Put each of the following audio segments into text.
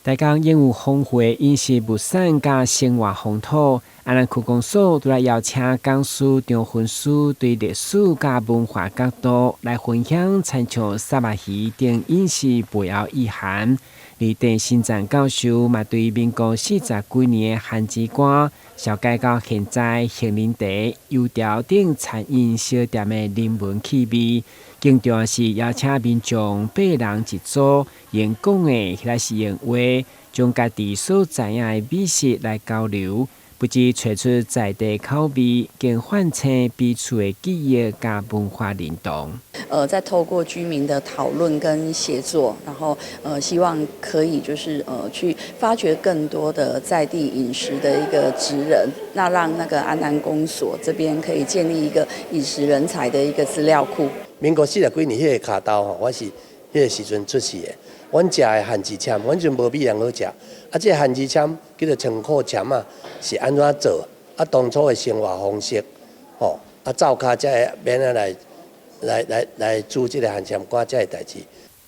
大江演有丰富的饮食物产甲生活风土，安南区公所都来邀请讲师张分师对历史甲文化角度来分享，参像沙巴鱼等饮食背后意涵。而郑新站教授嘛，对民国40几年的番薯干，小解到现在杏仁茶、油条等餐饮小店的人文气味。更重要是邀请民众8人一组，用讲的或是用话，将家己所知影的美食来交流，不止找出在地口味，更唤醒彼此的记忆甲文化认同。再透过居民的讨论跟协作，然后希望可以就是去发掘更多的在地饮食的一个职人，那让那个安南公所这边可以建立一个饮食人才的一个资料库。民国40几年迄个卡刀吼，我是迄个时阵出世的。阮食的番薯签，阮阵无比人好食。啊，这番薯签叫做청포签啊，是安怎做？啊，当初的生活方式，吼，啊，灶骹才会免来煮这个番签干这个代志。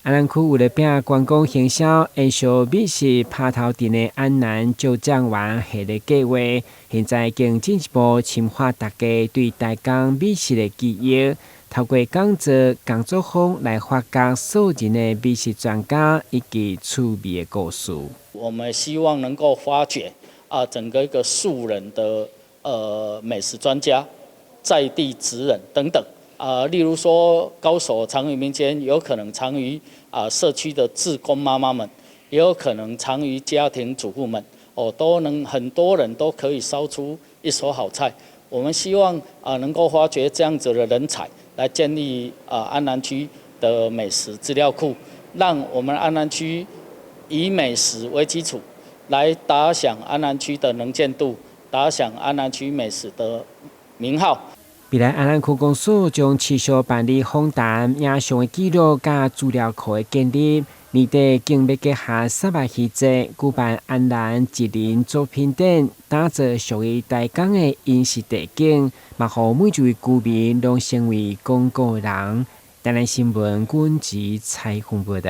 安南区为了拼观光行销，艺术美食拍头阵的安南就酱园系列计划，现在更进一步深化大家对大江美食的记忆。透过讲座、工作坊来发掘素人的美食专家以及趣味的故事。我们希望能够发掘整个一个素人的美食专家、在地职人等等例如说高手藏于民间，有可能藏于社区的志工妈妈们，也有可能藏于家庭主妇们都能很多人都可以烧出一手好菜。我们希望能够发掘这样子的人才，来建立安南区的美食资料库，让我们安南区以美食为基础，来打响安南区的能见度，打响安南区美食的名号。未来安南区公所将持续办理访谈、影像的记录甲资料库的建立。年底更要结合沙巴戏节，举办安南一人作品展，打造属于大江的饮食地景，嘛，互每一位居民拢成为讲故的人。台南新闻阮子采访报道。